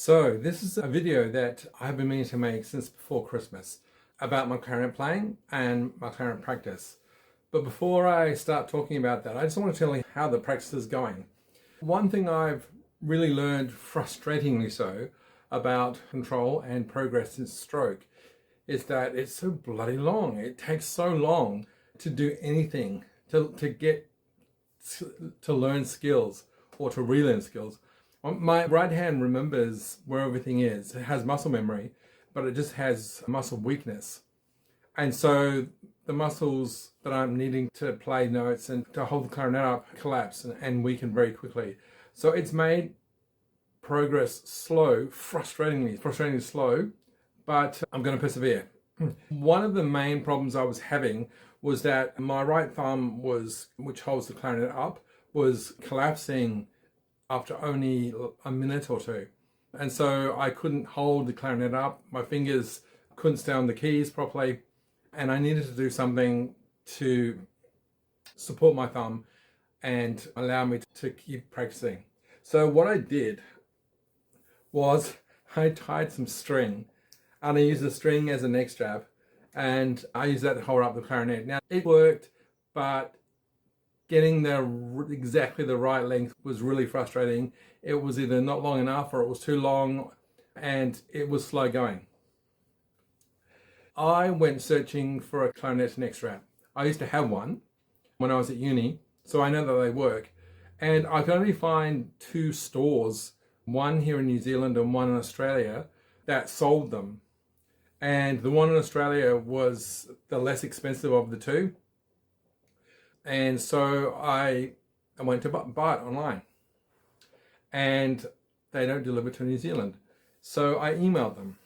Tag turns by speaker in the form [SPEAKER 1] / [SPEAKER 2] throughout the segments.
[SPEAKER 1] So this is a video that I've been meaning to make since before Christmas about my clarinet playing and my clarinet practice. But before I start talking about that, I just want to tell you how the practice is going. One thing I've really learned, frustratingly so, about control and progress in stroke is that it's so bloody long. It takes so long to do anything, to learn skills or to relearn skills. My right hand remembers where everything is. It has muscle memory, but it just has muscle weakness. And so the muscles that I'm needing to play notes and to hold the clarinet up collapse and weaken very quickly. So it's made progress slow, frustratingly slow, but I'm going to persevere. One of the main problems I was having was that my right thumb which holds the clarinet up, was collapsing after only a minute or two. And so I couldn't hold the clarinet up. My fingers couldn't stay on the keys properly. And I needed to do something to support my thumb and allow me to keep practicing. So what I did was I tied some string, and I used the string as a neck strap, and I used that to hold up the clarinet. Now it worked, but getting exactly the right length was really frustrating. It was either not long enough or it was too long, and it was slow going. I went searching for a clarinet neck strap. I used to have one when I was at uni, so I know that they work. And I could only find two stores, one here in New Zealand and one in Australia, that sold them. And the one in Australia was the less expensive of the two. And so I went to buy it online, and they don't deliver to New Zealand. So I emailed them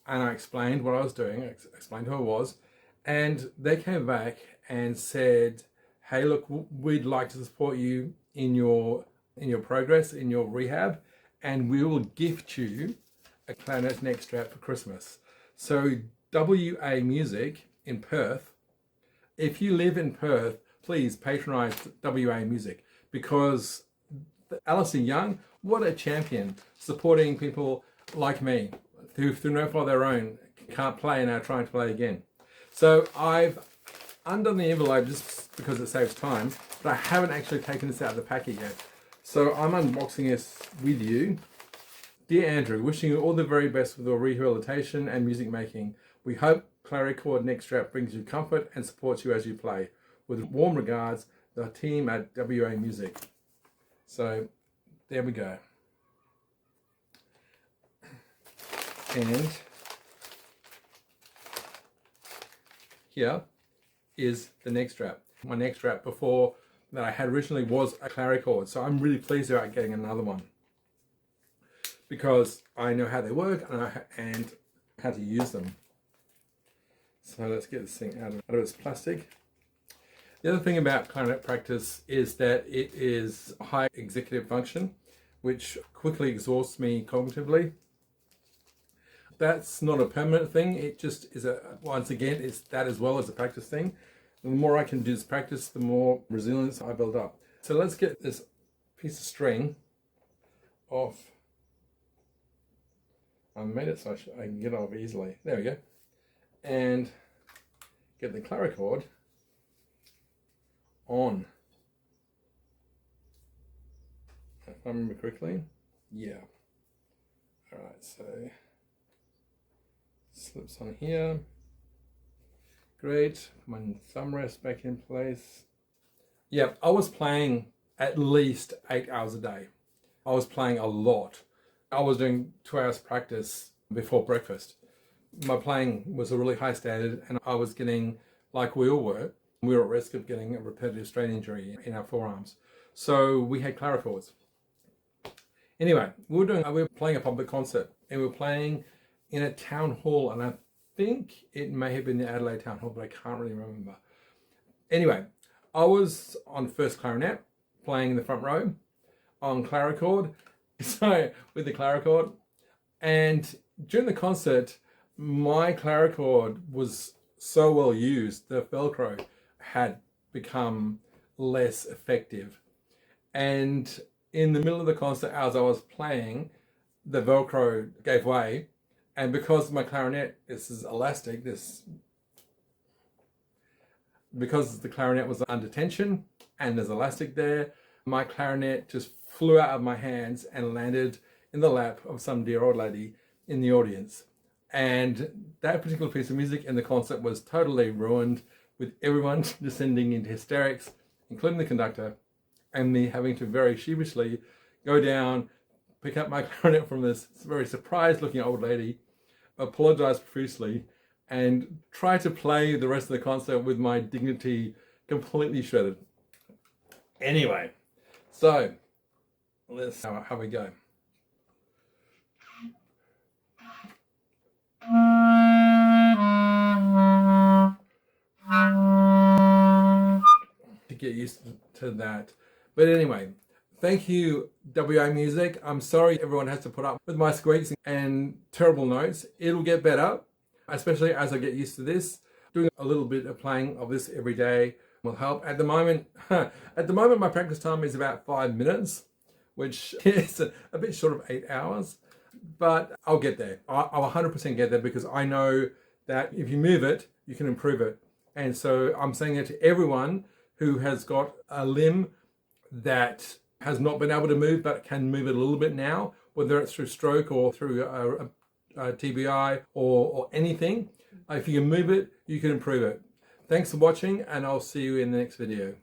[SPEAKER 1] and I explained what I was doing, I explained who I was, and they came back and said, hey, look, we'd like to support you in your progress, in your rehab, and we will gift you a clarinet neck strap for Christmas. So WAMusic in Perth, if you live in Perth, please patronize WAMusic, because Alison Young, what a champion, supporting people like me who through no fault of their own can't play and are trying to play again. So I've undone the envelope just because it saves time, but I haven't actually taken this out of the packet yet. So I'm unboxing this with you. Dear Andrew, wishing you all the very best with your rehabilitation and music making. We hope Clarinet neck strap brings you comfort and supports you as you play. With warm regards, the team at WAMusic. So there we go. And here is the neck strap. My neck strap before that I had originally was a clarinet, so I'm really pleased about getting another one, because I know how they work and how to use them. So let's get this thing out of its plastic. The other thing about clarinet practice is that it is high executive function, which quickly exhausts me cognitively. That's not a permanent thing. It just is once again, it's that as well as a practice thing. The more I can do this practice, the more resilience I build up. So let's get this piece of string off. I made it so I can get it off easily. There we go. And get the clarinet on. If I remember correctly. Yeah. Alright, so slips on here. Great. My thumb rest back in place. Yeah, I was playing at least 8 hours a day. I was playing a lot. I was doing 2 hours practice before breakfast. My playing was a really high standard, and I was getting, like we all were, we were at risk of getting a repetitive strain injury in our forearms. So we had clarinets. Anyway, we were playing a public concert, and we were playing in a town hall, and I think it may have been the Adelaide town hall, but I can't really remember. Anyway, I was on first clarinet, playing in the front row, on clarinet, so with the clarinet, and during the concert, my clarinet was so well used, the Velcro had become less effective. And in the middle of the concert, as I was playing, the Velcro gave way, and because my clarinet, this is elastic, because the clarinet was under tension and there's elastic there, my clarinet just flew out of my hands and landed in the lap of some dear old lady in the audience. And that particular piece of music in the concert was totally ruined, with everyone descending into hysterics, including the conductor, and me having to very sheepishly go down, pick up my clarinet from this very surprised looking old lady, apologize profusely, and try to play the rest of the concert with my dignity completely shredded. Anyway, so let's see how we go. To get used to that. But anyway, thank you, WAMusic. I'm sorry everyone has to put up with my squeaks and terrible notes. It'll get better, especially as I get used to this. Doing a little bit of playing of this every day will help. At the moment, my practice time is about 5 minutes, which is a bit short of 8 hours. But I'll get there. I'll 100% get there, because I know that if you move it, you can improve it. And so I'm saying it to everyone who has got a limb that has not been able to move but can move it a little bit now, whether it's through stroke or through a TBI or anything. If you can move it, you can improve it. Thanks for watching, and I'll see you in the next video.